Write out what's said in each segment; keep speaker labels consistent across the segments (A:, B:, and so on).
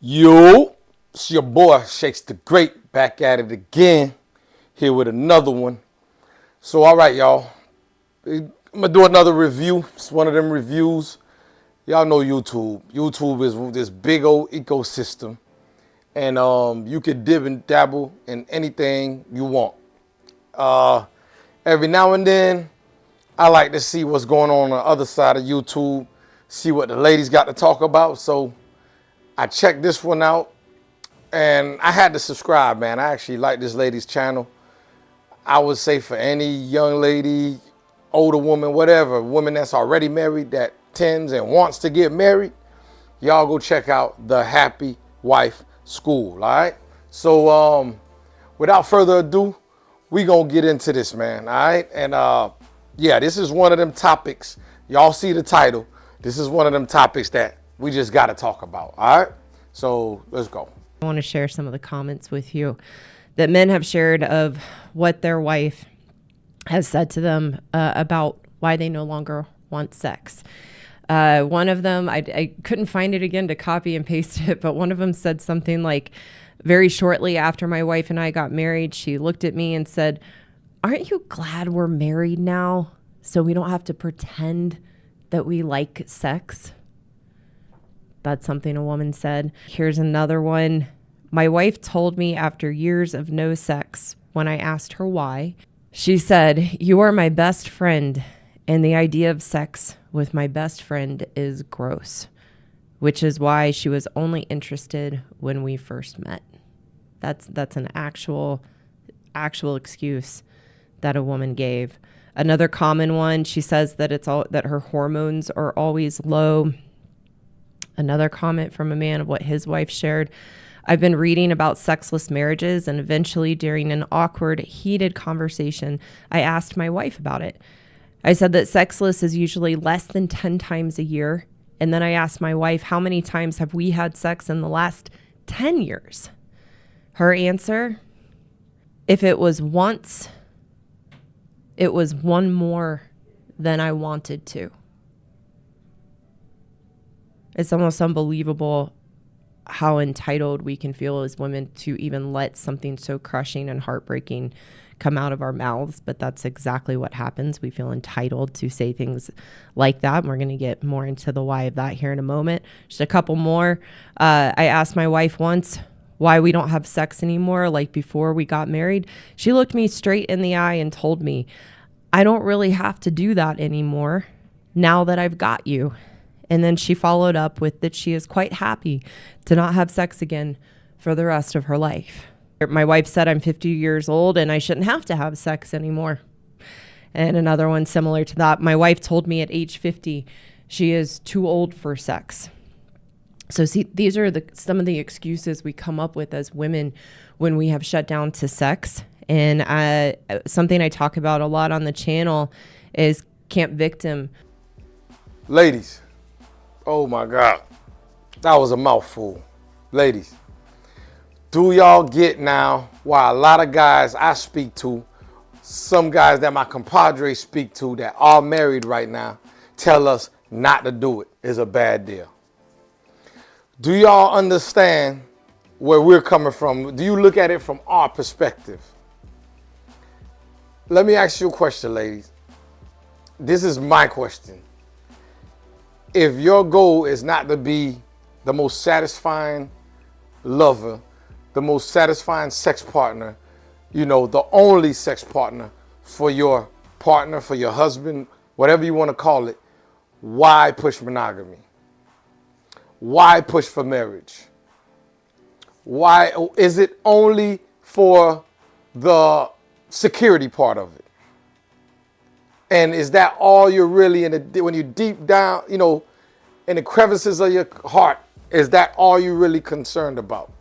A: Yo, it's your boy Shakes the Great, back at it again, here with another one. So, all right, y'all, I'm gonna do another review. It's one of them reviews. Y'all know YouTube. YouTube is this big old ecosystem, and you can dib and dabble in anything you want. Every now and then, I like to see what's going on the other side of YouTube, see what the ladies got to talk about. So I checked this one out, and I had to subscribe, man. I actually like this lady's channel. I would say for any young lady, older woman, whatever, woman that's already married that tends and wants to get married, y'all go check out the Happy Wife School, all right? So without further ado, we gonna get into this, man, all right? And yeah, this is one of them topics. Y'all see the title. This is one of them topics that we just got to talk about, all right? So let's go.
B: I want to share some of the comments with you that men have shared of what their wife has said to them about why they no longer want sex. One of them, I couldn't find it again to copy and paste it, but one of them said something like, very shortly after my wife and I got married, she looked at me and said, "Aren't you glad we're married now so we don't have to pretend that we like sex?" That's something a woman said. Here's another one. My wife told me after years of no sex, when I asked her why, she said, "You are my best friend, and the idea of sex with my best friend is gross," which is why she was only interested when we first met. That's an actual excuse that a woman gave. Another common one, she says that that her hormones are always low. Another comment from a man of what his wife shared. I've been reading about sexless marriages, and eventually during an awkward, heated conversation, I asked my wife about it. I said that sexless is usually less than 10 times a year. And then I asked my wife, how many times have we had sex in the last 10 years? Her answer, if it was once, it was one more than I wanted to. It's almost unbelievable how entitled we can feel as women to even let something so crushing and heartbreaking come out of our mouths. But that's exactly what happens. We feel entitled to say things like that. And we're going to get more into the why of that here in a moment. Just a couple more. I asked my wife once why we don't have sex anymore, like before we got married. She looked me straight in the eye and told me, "I don't really have to do that anymore now that I've got you." And then she followed up with that she is quite happy to not have sex again for the rest of her life. My wife said I'm 50 years old and I shouldn't have to have sex anymore. And another one similar to that, my wife told me at age 50 she is too old for sex. So see, these are some of the excuses we come up with as women when we have shut down to sex. And something I talk about a lot on the channel is camp victim.
A: Ladies, oh my God, that was a mouthful. Ladies, do y'all get now why a lot of guys I speak to, some guys that my compadres speak to that are married right now, tell us not to do it is a bad deal? Do y'all understand where we're coming from? Do you look at it from our perspective? Let me ask you a question, ladies. This is my question. If your goal is not to be the most satisfying lover, the most satisfying sex partner, you know, the only sex partner, for your husband, whatever you want to call it, why push monogamy? Why push for marriage? Why is it only for the security part of it? And is that all you're really when you deep down, you know, in the crevices of your heart, is that all you're really concerned about?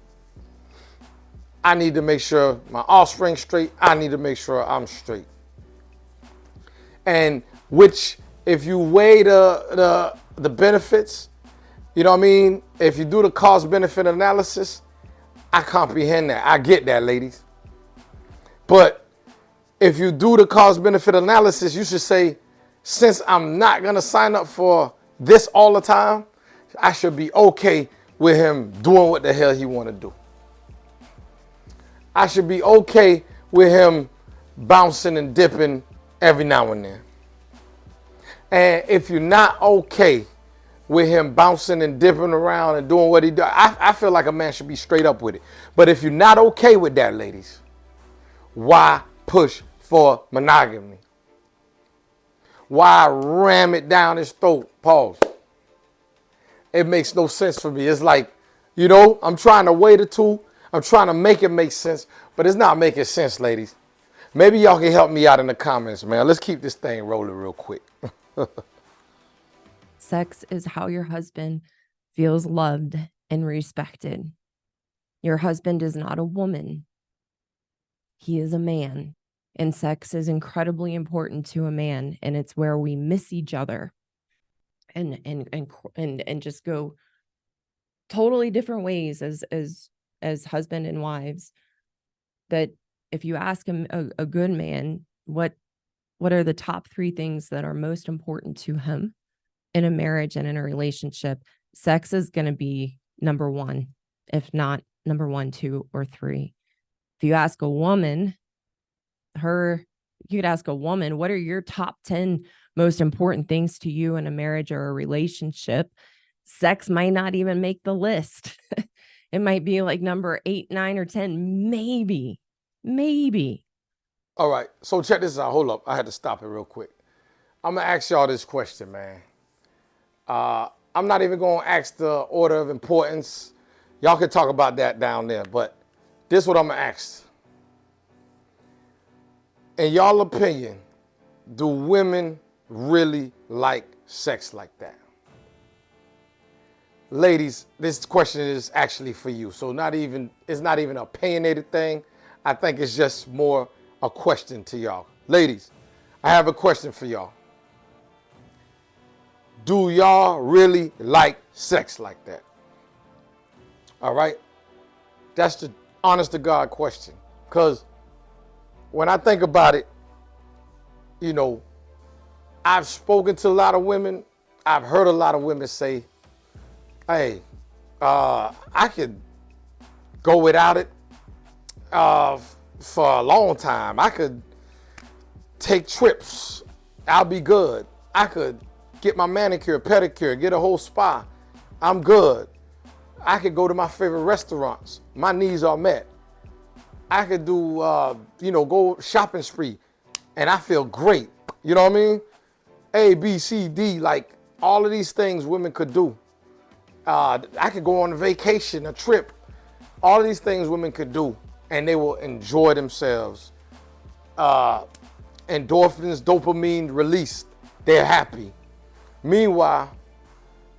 A: I need to make sure my offspring's straight. I need to make sure I'm straight. And which, if you weigh the benefits, you know what I mean? If you do the cost-benefit analysis, I comprehend that. I get that, ladies. But if you do the cost-benefit analysis, you should say, since I'm not going to sign up for this all the time, I should be okay with him doing what the hell he want to do. I should be okay with him bouncing and dipping every now and then. And if you're not okay with him bouncing and dipping around and doing what he does, I feel like a man should be straight up with it. But if you're not okay with that, ladies, why push for monogamy? Why ram it down his throat? Pause. It makes no sense for me. It's like, I'm trying to weigh the two. I'm trying to make it make sense, but it's not making sense, ladies. Maybe y'all can help me out in the comments, man. Let's keep this thing rolling real quick.
B: Sex is how your husband feels loved and respected. Your husband is not a woman. He is a man. And sex is incredibly important to a man. And it's where we miss each other and just go totally different ways as husband and wives. That if you ask him, a good man, what are the top 3 things that are most important to him in a marriage and in a relationship, sex is going to be number 1, if not number 1, 2, or 3. If you ask a woman, you could ask a woman, what are your top 10 most important things to you in a marriage or a relationship? Sex might not even make the list. It might be like number 8, 9, or 10, maybe.
A: All right, so check this out. Hold up, I had to stop it real quick. I'm gonna ask y'all this question, man. I'm not even gonna ask the order of importance. Y'all can talk about that down there, but this is what I'm gonna ask. In y'all opinion, do women really like sex like that? Ladies, this question is actually for you. So it's not even an opinionated thing. I think it's just more a question to y'all. Ladies, I have a question for y'all. Do y'all really like sex like that? All right? That's the honest to God question. Because when I think about it, I've spoken to a lot of women. I've heard a lot of women say, hey, I could go without it for a long time. I could take trips. I'll be good. I could get my manicure, pedicure, get a whole spa. I'm good. I could go to my favorite restaurants. My needs are met. I could do, go shopping spree, and I feel great. You know what I mean? A, B, C, D, like all of these things women could do. I could go on a vacation, a trip. All of these things women could do, and they will enjoy themselves. Endorphins, dopamine released. They're happy. Meanwhile,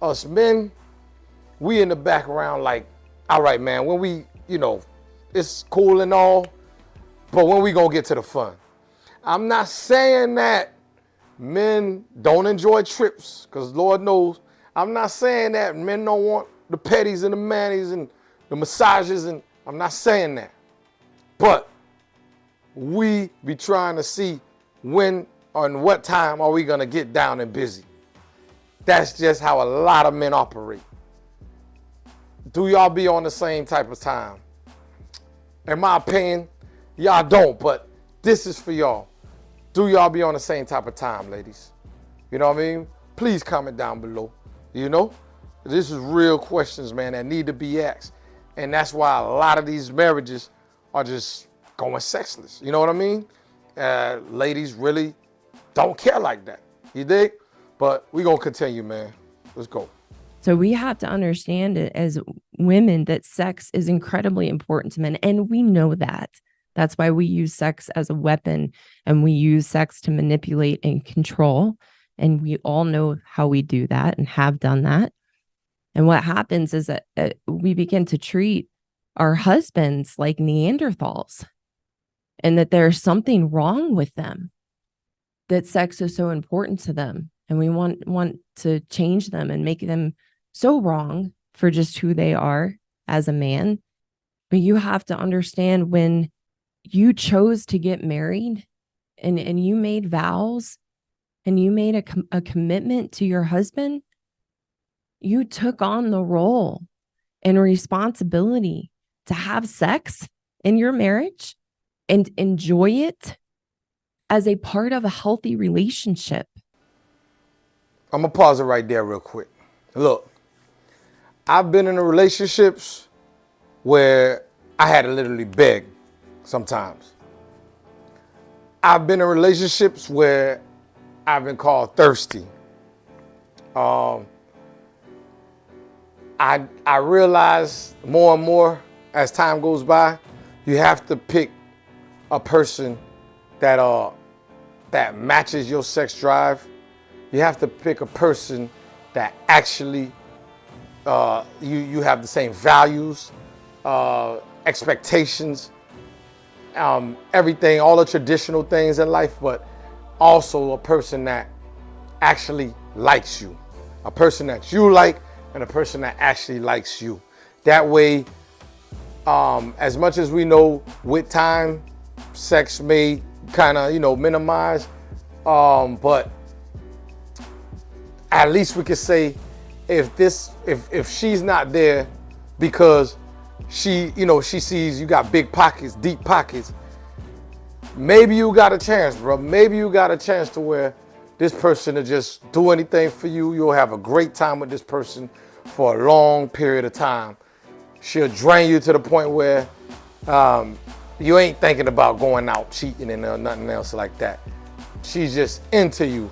A: us men, we in the background like, all right, man, when we, it's cool and all, but when we gonna get to the fun? I'm not saying that men don't enjoy trips, because Lord knows, I'm not saying that men don't want the petties and the manis and the massages, and I'm not saying that. But we be trying to see when or in what time are we gonna get down and busy. That's just how a lot of men operate. Do y'all be on the same type of time? In my opinion, y'all don't, but this is for y'all. Do y'all be on the same type of time, ladies? You know what I mean? Please comment down below. This is real questions, man, that need to be asked. And that's why a lot of these marriages are just going sexless. You know what I mean? Ladies really don't care like that. You dig? But we're going to continue, man. Let's go.
B: So we have to understand it as women that sex is incredibly important to men. And we know that. That's why we use sex as a weapon, and we use sex to manipulate and control. And we all know how we do that and have done that. And what happens is that we begin to treat our husbands like Neanderthals, and that there's something wrong with them, that sex is so important to them. And we want to change them and make them so wrong for just who they are as a man. But you have to understand, when you chose to get married and you made vows and you made a commitment to your husband, you took on the role and responsibility to have sex in your marriage and enjoy it as a part of a healthy relationship.
A: I'm going to pause it right there real quick. Look, I've been in relationships where I had to literally beg sometimes. I've been in relationships where I've been called thirsty. I realize more and more as time goes by, you have to pick a person that matches your sex drive. You have to pick a person that actually you have the same values, expectations, everything, all the traditional things in life, but also a person that actually likes you, a person that you like, and a person that actually likes you. That way, as much as we know with time, sex may kind of, minimize, but at least we could say if she's not there because she sees you got big pockets, deep pockets, maybe you got a chance, bro. Maybe you got a chance to where this person will just do anything for you. You'll have a great time with this person for a long period of time. She'll drain you to the point where you ain't thinking about going out cheating and nothing else like that. She's just into you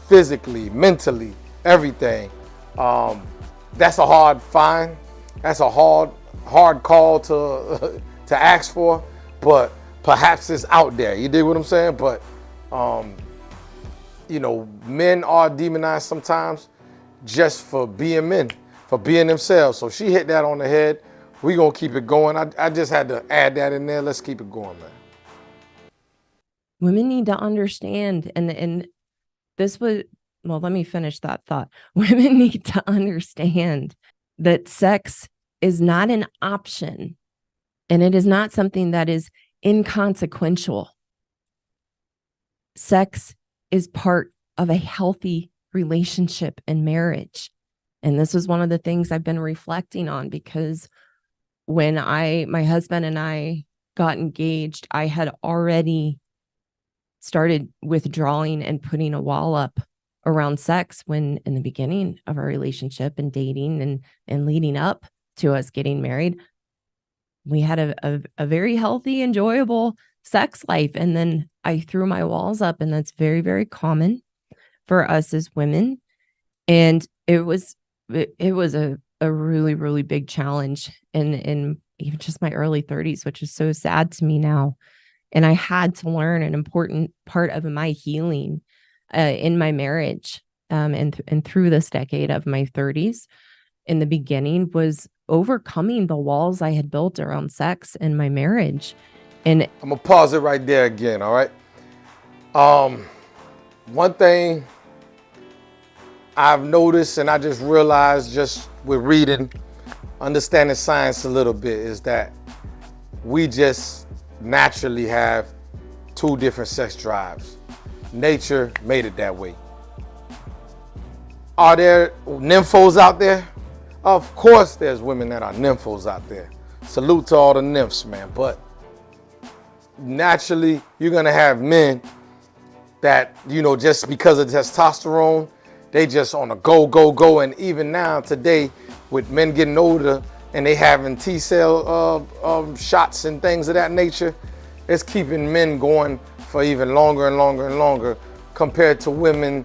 A: physically, mentally, everything. That's a hard find. That's a hard call to ask for, but perhaps it's out there. You dig what I'm saying? But men are demonized sometimes just for being men, for being themselves. So she hit that on the head. We're going to keep it going. I just had to add that in there. Let's keep it going, man.
B: Women need to understand, and this was, well, let me finish that thought. Women need to understand that sex is not an option, and it is not something that is inconsequential. Sex is part of a healthy relationship and marriage. And this was one of the things I've been reflecting on, because when my husband and I got engaged, I had already started withdrawing and putting a wall up around sex when in the beginning of our relationship and dating and leading up to us getting married, we had a very healthy, enjoyable sex life. And then I threw my walls up, and that's very, very common for us as women. And it was a really, really big challenge in even just my early 30s, which is so sad to me now. And I had to learn an important part of my healing in my marriage and through this decade of my 30s. In the beginning was overcoming the walls I had built around sex in my marriage. And
A: I'm going to pause it right there again, all right? One thing I've noticed, and I just realized just with reading, understanding science a little bit, is that we just naturally have two different sex drives. Nature made it that way. Are there nymphos out there? Of course there's women that are nymphos out there. Salute to all the nymphs, man. But naturally, you're going to have men that, just because of testosterone, they just on a go. And even now, today, with men getting older and they having T-cell shots and things of that nature, it's keeping men going for even longer and longer compared to women.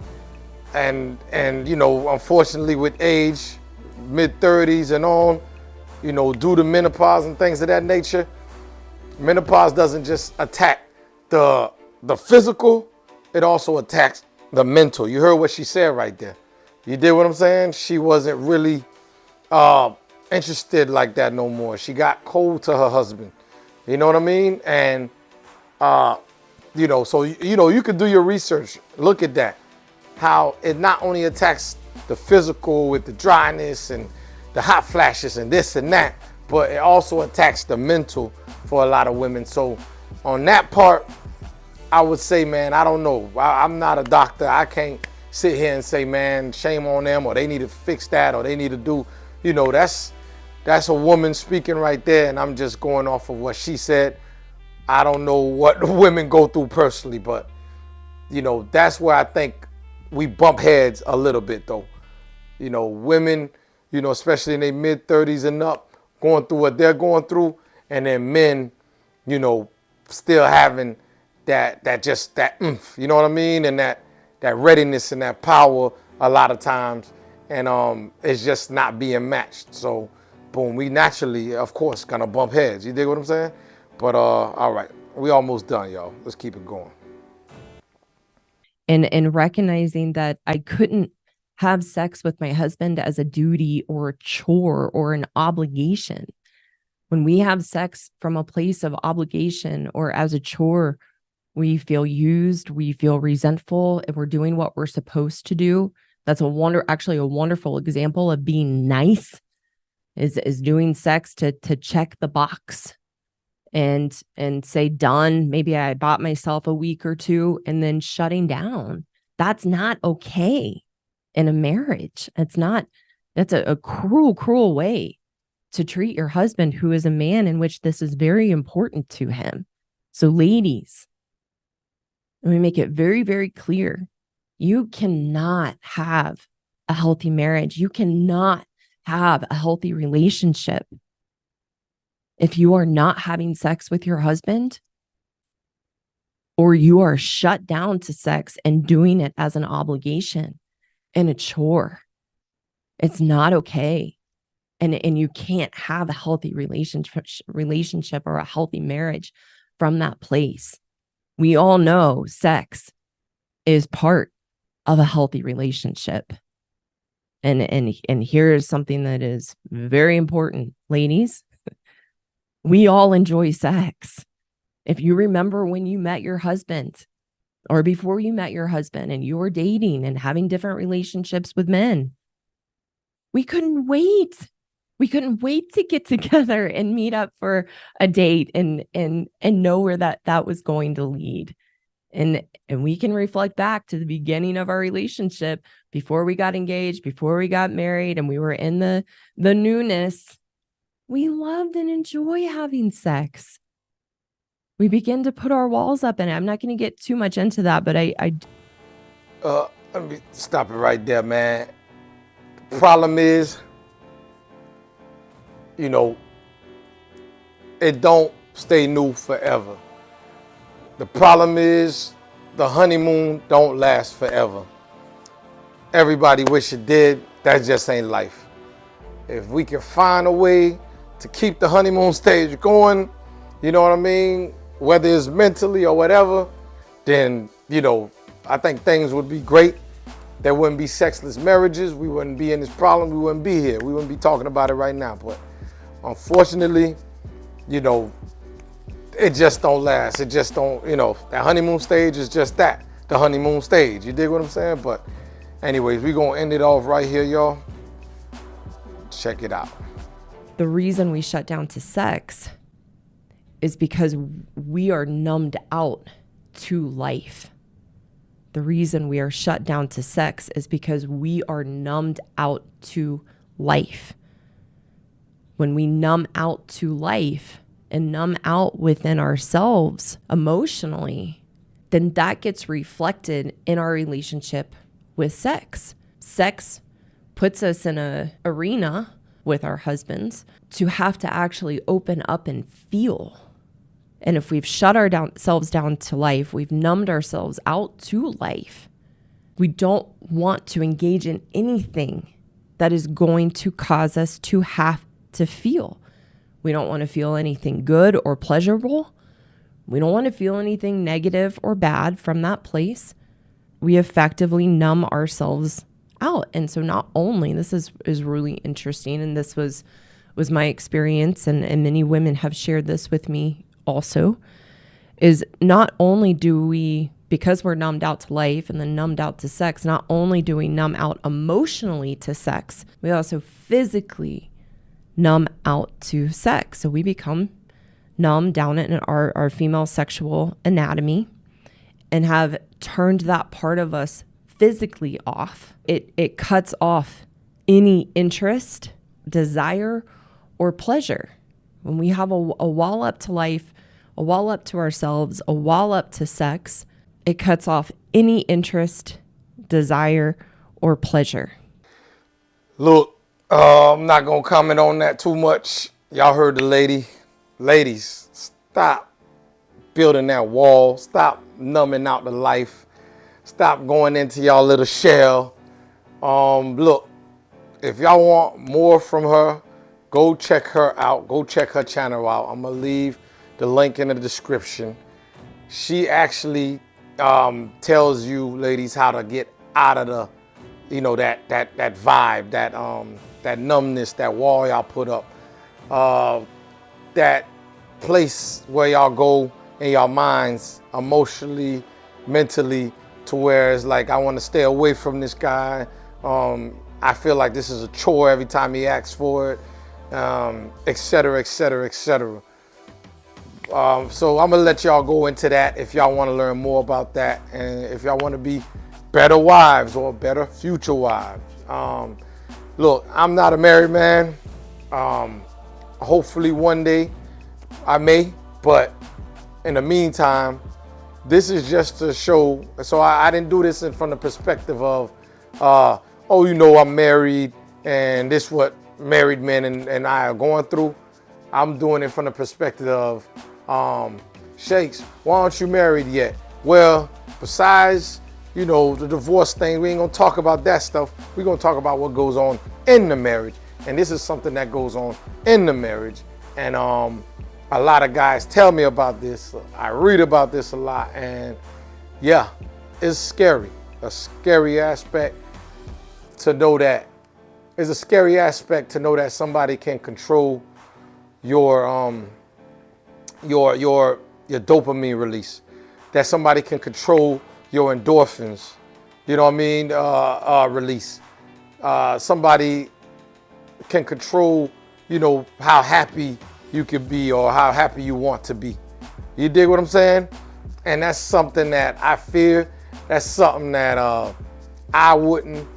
A: And unfortunately with age, mid-30s and on, due to menopause and things of that nature, menopause doesn't just attack the physical, it also attacks the mental. You heard what she said right there. You did what I'm saying? She wasn't really interested like that no more. She got cold to her husband. You know what I mean? And, so, you could do your research. Look at that. How it not only attacks the physical with the dryness and the hot flashes and this and that, but it also attacks the mental for a lot of women. So on that part, I would say, man, I don't know. I'm not a doctor. I can't sit here and say, man, shame on them, or they need to fix that, or they need to do, that's that's a woman speaking right there, and I'm just going off of what she said. I don't know what women go through personally, but that's where I think we bump heads a little bit though. Women, especially in their mid-30s and up, going through what they're going through, and then men, still having that oomph, you know what I mean? And that readiness and that power a lot of times, and it's just not being matched. So boom, we naturally, of course, gonna bump heads. You dig what I'm saying? But all right, we almost done, y'all. Let's keep it going.
B: And recognizing that I couldn't have sex with my husband as a duty or a chore or an obligation. When we have sex from a place of obligation or as a chore, we feel used, we feel resentful. If we're doing what we're supposed to do, that's actually a wonderful example of being nice, is doing sex to check the box and say done. Maybe I bought myself a week or two and then shutting down. That's not okay in a marriage. That's a cruel way to treat your husband, who is a man in which this is very important to him. So ladies, let me make it very, very clear. You cannot have a healthy marriage. You cannot have a healthy relationship if you are not having sex with your husband, or you are shut down to sex and doing it as an obligation and a chore. It's not okay. And you can't have a healthy relationship or a healthy marriage from that place. We all know sex is part of a healthy relationship. And here's something that is very important, ladies. We all enjoy sex. If you remember when you met your husband, or before you met your husband and you were dating and having different relationships with men, we couldn't wait. We couldn't wait to get together and meet up for a date and know where that was going to lead. And we can reflect back to the beginning of our relationship, before we got engaged, before we got married, and we were in the newness. We loved and enjoy having sex. We begin to put our walls up, and I'm not going to get too much into that, but
A: let me stop it right there, man. The problem is, it don't stay new forever. The problem is the honeymoon don't last forever. Everybody wish it did. That just ain't life. If we can find a way to keep the honeymoon stage going, you know what I mean? Whether it's mentally or whatever, then, I think things would be great. There wouldn't be sexless marriages. We wouldn't be in this problem. We wouldn't be here. We wouldn't be talking about it right now. But unfortunately, it just don't last. It just don't, that honeymoon stage is just that, the honeymoon stage. You dig what I'm saying? But anyways, we're going to end it off right here, y'all. Check it out.
B: The reason we shut down to sex is because we are numbed out to life. The reason we are shut down to sex is because we are numbed out to life. When we numb out to life and numb out within ourselves emotionally, then that gets reflected in our relationship with sex. Sex puts us in an arena with our husbands to have to actually open up and feel. And if we've shut ourselves down to life, we've numbed ourselves out to life, we don't want to engage in anything that is going to cause us to have to feel. We don't want to feel anything good or pleasurable. We don't want to feel anything negative or bad from that place. We effectively numb ourselves out. And so not only, this is really interesting, and this was my experience, and many women have shared this with me also, is not only do we, because we're numbed out to life and then numbed out to sex, not only do we numb out emotionally to sex, we also physically numb out to sex. So we become numb down in our female sexual anatomy and have turned that part of us physically off. It cuts off any interest, desire, or pleasure. When we have a wall up to life, a wall up to ourselves, a wall up to sex, it cuts off any interest, desire, or pleasure.
A: Look, I'm not going to comment on that too much. Y'all heard the lady. Ladies, stop building that wall. Stop numbing out the life. Stop going into y'all little shell. Look, if y'all want more from her, go check her out. Go check her channel out. I'm going to leave the link in the description. She actually tells you, ladies, how to get out of the, that vibe, that numbness, that wall y'all put up, that place where y'all go in y'all minds, emotionally, mentally, to where it's like, I want to stay away from this guy. I feel like this is a chore every time he asks for it, et cetera, et cetera, et cetera. So I'm gonna let y'all go into that if y'all want to learn more about that, and if y'all want to be better wives or better future wives. Look, I'm not a married man. Hopefully one day I may, but in the meantime, this is just to show. So I didn't do this from the perspective of, I'm married and this what married men and I are going through. I'm doing it from the perspective of, Shakes, why aren't you married yet? Well, besides, the divorce thing, we ain't gonna talk about that stuff. We're gonna talk about what goes on in the marriage. And this is something that goes on in the marriage. And a lot of guys tell me about this. I read about this a lot. And yeah, it's scary. A scary aspect to know that. It's a scary aspect to know that somebody can control your dopamine release, that somebody can control your endorphins, release. Somebody can control, how happy you can be or how happy you want to be. You dig what I'm saying? And that's something that I fear. That's something that I wouldn't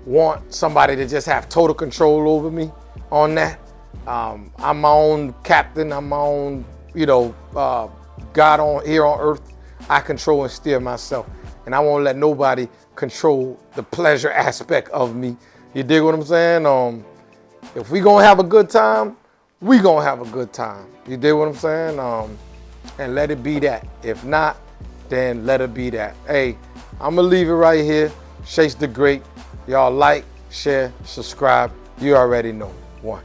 A: want somebody to just have total control over me on that. I'm my own captain. I'm my own, God on here on earth. I control and steer myself, and I won't let nobody control the pleasure aspect of me. You dig what I'm saying? If we gonna have a good time, we gonna have a good time. You dig what I'm saying? And let it be that. If not, then let it be that. Hey, I'm gonna leave it right here. Seitz the Great. Y'all like, share, subscribe. You already know. One.